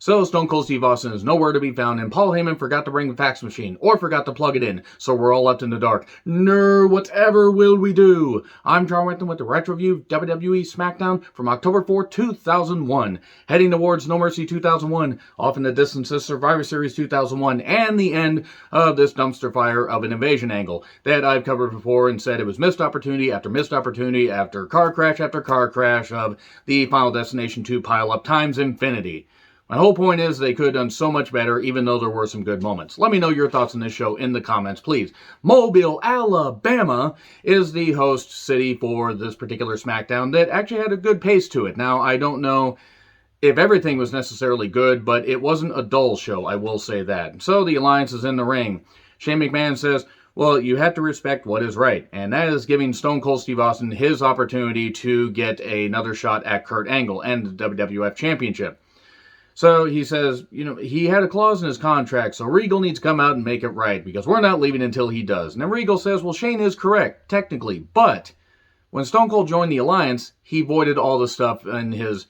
So Stone Cold Steve Austin is nowhere to be found, and Paul Heyman forgot to bring the fax machine, or forgot to plug it in, so we're all left in the dark. No, whatever will we do? I'm John Winton with the Retro Review WWE Smackdown from October 4, 2001. Heading towards No Mercy 2001, off in the distance is Survivor Series 2001, and the end of this dumpster fire of an invasion angle that I've covered before and said it was missed opportunity after car crash of the Final Destination 2 pile-up times infinity. My whole point is they could have done so much better, even though there were some good moments. Let me know your thoughts on this show in the comments, please. Mobile, Alabama is the host city for this particular SmackDown that actually had a good pace to it. Now, I don't know if everything was necessarily good, but it wasn't a dull show, I will say that. So the Alliance is in the ring. Shane McMahon says, well, you have to respect what is right, and that is giving Stone Cold Steve Austin his opportunity to get another shot at Kurt Angle and the WWF Championship. So he says, he had a clause in his contract, so Regal needs to come out and make it right, because we're not leaving until he does. And then Regal says, well, Shane is correct, technically, but when Stone Cold joined the Alliance, he voided all the stuff in his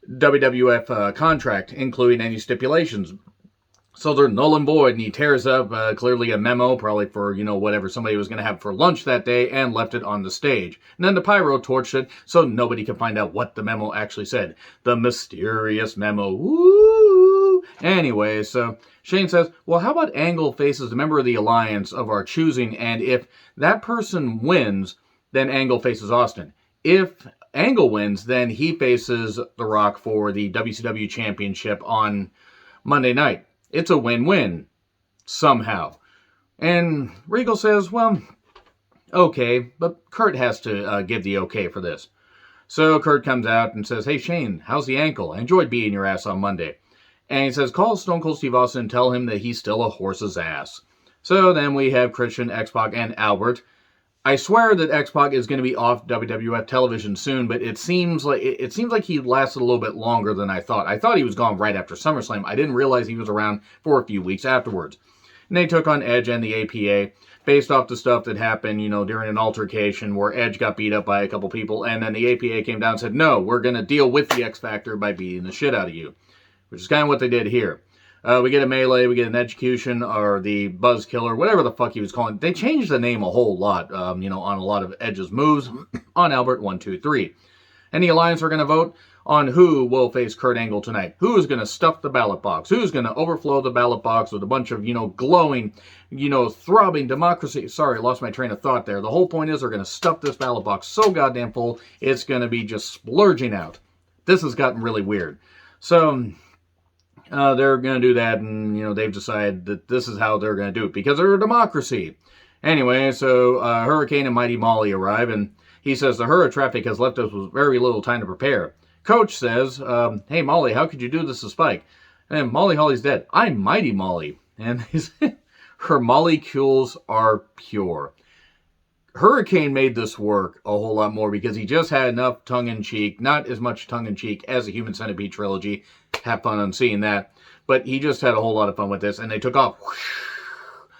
WWF contract, including any stipulations. So they're null and void, and he tears up clearly a memo, probably for, whatever somebody was going to have for lunch that day, and left it on the stage. And then the Pyro torched it, so nobody could find out what the memo actually said. The mysterious memo. Woo! Anyway, so Shane says, well, how about Angle faces a member of the Alliance of our choosing, and if that person wins, then Angle faces Austin. If Angle wins, then he faces The Rock for the WCW Championship on Monday night. It's a win-win, somehow. And Regal says, well, okay, but Kurt has to give the okay for this. So Kurt comes out and says, hey, Shane, how's the ankle? I enjoyed beating your ass on Monday. And he says, call Stone Cold Steve Austin and tell him that he's still a horse's ass. So then we have Christian, X-Pac, and Albert. I swear that X-Pac is going to be off WWF television soon, but it seems like he lasted a little bit longer than I thought. I thought he was gone right after SummerSlam. I didn't realize he was around for a few weeks afterwards. And they took on Edge and the APA based off the stuff that happened, during an altercation where Edge got beat up by a couple people, and then the APA came down and said, no, we're going to deal with the X Factor by beating the shit out of you, which is kind of what they did here. We get a melee, we get an execution, or the Buzz Killer, whatever the fuck he was calling it. They changed the name a whole lot, on a lot of Edge's moves on Albert 1, 2, 3. And the Alliance are going to vote on who will face Kurt Angle tonight. Who is going to stuff the ballot box? Who's going to overflow the ballot box with a bunch of, glowing, throbbing democracy. Sorry, I lost my train of thought there. The whole point is they're going to stuff this ballot box so goddamn full, it's going to be just splurging out. This has gotten really weird. So they're going to do that, and, they've decided that this is how they're going to do it, because they're a democracy. Anyway, so Hurricane and Mighty Molly arrive, and he says the Hurrah traffic has left us with very little time to prepare. Coach says, hey, Molly, how could you do this to Spike? And Molly Holly's dead. I'm Mighty Molly. And her molecules are pure. Hurricane made this work a whole lot more because he just had enough tongue-in-cheek, not as much tongue-in-cheek as the Human Centipede trilogy. Have fun on seeing that. But he just had a whole lot of fun with this, and they took off.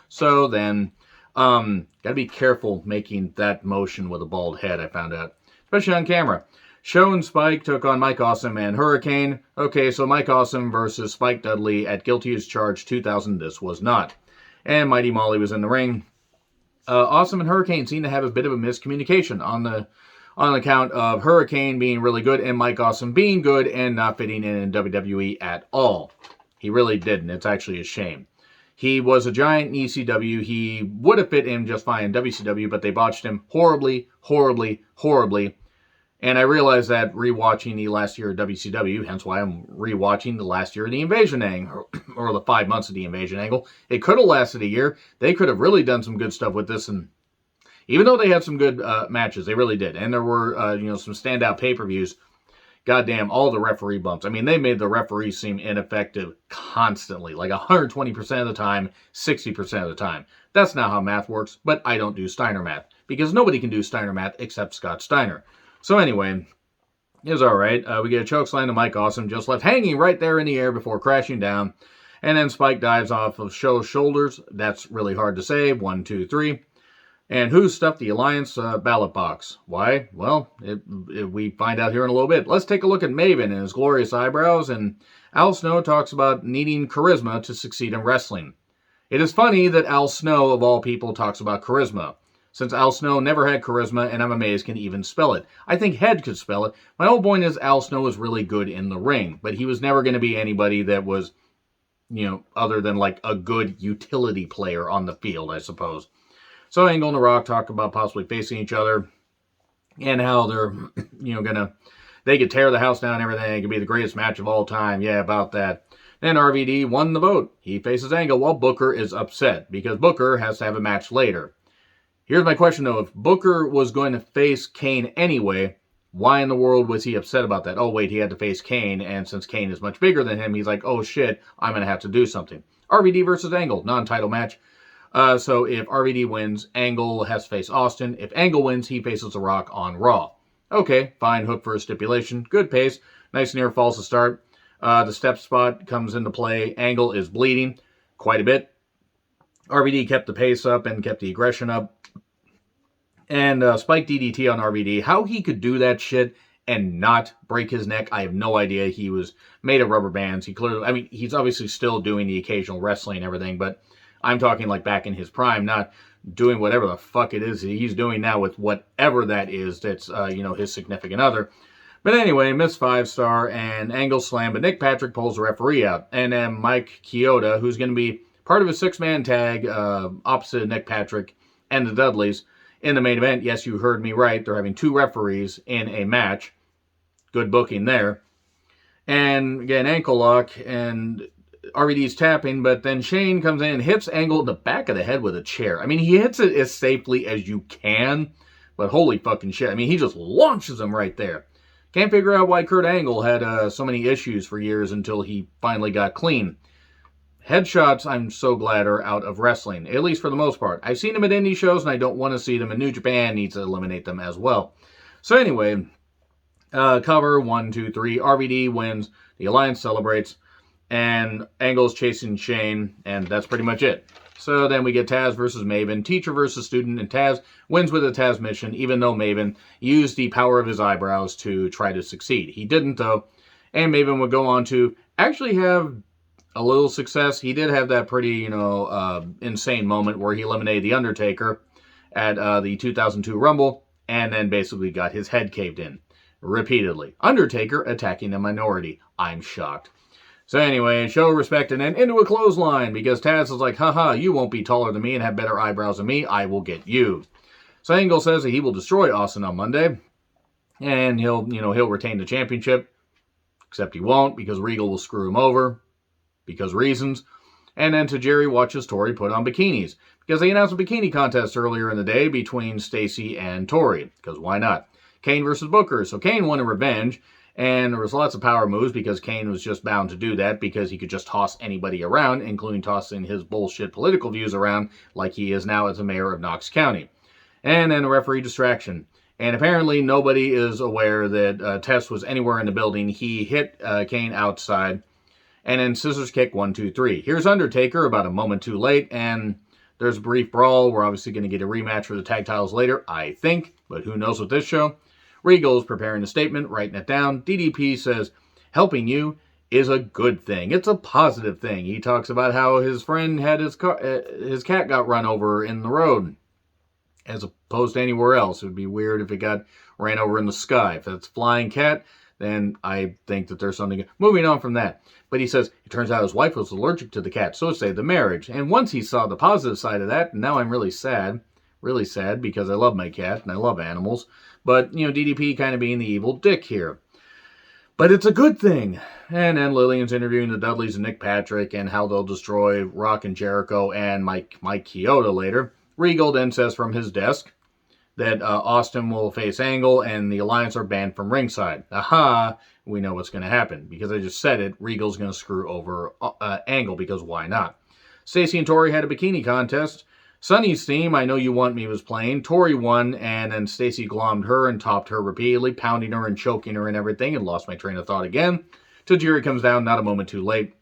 So then, gotta be careful making that motion with a bald head, I found out. Especially on camera. Show and Spike took on Mike Awesome and Hurricane. Okay, so Mike Awesome versus Spike Dudley at Guilty as Charged 2000. This was not. And Mighty Molly was in the ring. Awesome and Hurricane seem to have a bit of a miscommunication on account of Hurricane being really good and Mike Awesome being good and not fitting in WWE at all. He really didn't. It's actually a shame. He was a giant in ECW. He would have fit in just fine in WCW, but they botched him horribly, horribly, horribly. And I realized that rewatching the last year of WCW, hence why I'm rewatching the last year of the Invasion Angle, or the 5 months of the Invasion Angle. It could have lasted a year. They could have really done some good stuff with this, and even though they had some good matches, they really did. And there were, some standout pay-per-views. Goddamn, all the referee bumps. I mean, they made the referees seem ineffective constantly, like 120% of the time, 60% of the time. That's not how math works, but I don't do Steiner math, because nobody can do Steiner math except Scott Steiner. So anyway, it was all right. We get a chokeslam to Mike Awesome, just left hanging right there in the air before crashing down. And then Spike dives off of Show's shoulders. That's really hard to say. 1, 2, 3. And who stuffed the Alliance ballot box? Why? Well, we find out here in a little bit. Let's take a look at Maven and his glorious eyebrows and Al Snow talks about needing charisma to succeed in wrestling. It is funny that Al Snow, of all people, talks about charisma, since Al Snow never had charisma and I'm amazed can even spell it. I think Head could spell it. My whole point is Al Snow was really good in the ring, but he was never going to be anybody that was, other than like a good utility player on the field, I suppose. So Angle and The Rock talk about possibly facing each other and how they're, they could tear the house down and everything. It could be the greatest match of all time. Yeah, about that. Then RVD won the vote. He faces Angle while Booker is upset because Booker has to have a match later. Here's my question though. If Booker was going to face Kane anyway, why in the world was he upset about that? Oh wait, he had to face Kane, and since Kane is much bigger than him, he's like, oh shit, I'm going to have to do something. RVD versus Angle, non-title match. So if RVD wins, Angle has to face Austin. If Angle wins, he faces The Rock on Raw. Okay, fine, hook for a stipulation. Good pace. Nice near falls to start. The step spot comes into play. Angle is bleeding quite a bit. RVD kept the pace up and kept the aggression up. And Spike DDT on RVD. How he could do that shit and not break his neck, I have no idea. He was made of rubber bands. He's obviously still doing the occasional wrestling and everything, but I'm talking like back in his prime, not doing whatever the fuck it is he's doing now with whatever that is that's, his significant other. But anyway, missed 5-star and Angle slam, but Nick Patrick pulls the referee out. And then Mike Chioda, who's going to be part of a 6-man tag opposite Nick Patrick and the Dudleys in the main event. Yes, you heard me right. They're having 2 referees in a match. Good booking there. And again, ankle lock, and RVD's tapping, but then Shane comes in and hits Angle in the back of the head with a chair. I mean, he hits it as safely as you can, but holy fucking shit. I mean, he just launches him right there. Can't figure out why Kurt Angle had so many issues for years until he finally got clean. Headshots, I'm so glad, are out of wrestling, at least for the most part. I've seen them at indie shows, and I don't want to see them, and New Japan needs to eliminate them as well. So anyway, cover, 1, 2, 3. RVD wins. The Alliance celebrates. And Angle's chasing Shane, and that's pretty much it. So then we get Taz versus Maven, teacher versus student, and Taz wins with a Taz mission, even though Maven used the power of his eyebrows to try to succeed. He didn't, though, and Maven would go on to actually have a little success. He did have that pretty, insane moment where he eliminated The Undertaker at the 2002 Rumble, and then basically got his head caved in repeatedly. Undertaker attacking a minority. I'm shocked. So anyway, show respect and then into a clothesline because Taz is like, haha, you won't be taller than me and have better eyebrows than me. I will get you. So Angle says that he will destroy Austin on Monday and he'll retain the championship, except he won't because Regal will screw him over because reasons. And then Tajiri watches Tori put on bikinis because they announced a bikini contest earlier in the day between Stacy and Tori because why not? Kane versus Booker. So Kane wanted revenge. And there was lots of power moves because Kane was just bound to do that because he could just toss anybody around, including tossing his bullshit political views around like he is now as the mayor of Knox County. And then a referee distraction. And apparently nobody is aware that Test was anywhere in the building. He hit Kane outside. And then scissors kick, 1, 2, 3. Here's Undertaker about a moment too late. And there's a brief brawl. We're obviously going to get a rematch for the tag titles later, I think. But who knows with this show. Regal's preparing a statement, writing it down. DDP says, helping you is a good thing. It's a positive thing. He talks about how his friend had his cat got run over in the road, as opposed to anywhere else. It would be weird if it got ran over in the sky. If it's a flying cat, then I think that there's something. Moving on from that. But he says, it turns out his wife was allergic to the cat, so it saved the marriage. And once he saw the positive side of that, now I'm really sad because I love my cat and I love animals. But, DDP kind of being the evil dick here. But it's a good thing. And then Lillian's interviewing the Dudleys and Nick Patrick and how they'll destroy Rock and Jericho and Mike Chioda later. Regal then says from his desk that Austin will face Angle and the Alliance are banned from ringside. Aha, we know what's going to happen. Because I just said it, Regal's going to screw over Angle because why not? Stacey and Tori had a bikini contest. Sunny's theme, I Know You Want Me, was playing. Tori won, and then Stacy glommed her and topped her repeatedly, pounding her and choking her and everything, and lost my train of thought again. Tajiri comes down, not a moment too late.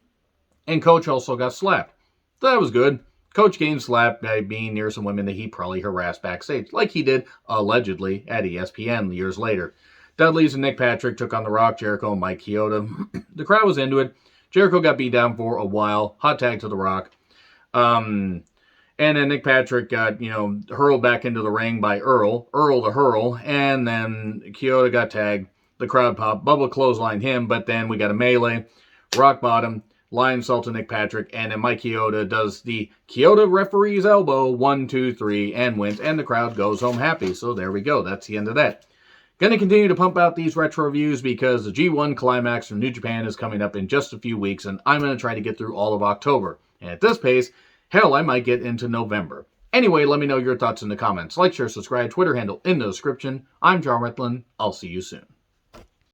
And Coach also got slapped. That was good. Coach gained slapped by being near some women that he probably harassed backstage, like he did, allegedly, at ESPN years later. Dudley's and Nick Patrick took on The Rock, Jericho, and Mike Chioda. The crowd was into it. Jericho got beat down for a while. Hot tag to The Rock. And then Nick Patrick got, hurled back into the ring by Earl to hurl. And then Kyoto got tagged. The crowd popped. Bubba clotheslined him, but then we got a melee. Rock bottom. Lion salt to Nick Patrick. And then Mike Chioda does the Kyoto referee's elbow. 1, 2, 3, and wins. And the crowd goes home happy. So there we go. That's the end of that. Going to continue to pump out these retro reviews because the G1 Climax from New Japan is coming up in just a few weeks, and I'm going to try to get through all of October. And at this pace, hell, I might get into November. Anyway, let me know your thoughts in the comments. Like, share, subscribe, Twitter handle in the description. I'm John Ritlin. I'll see you soon.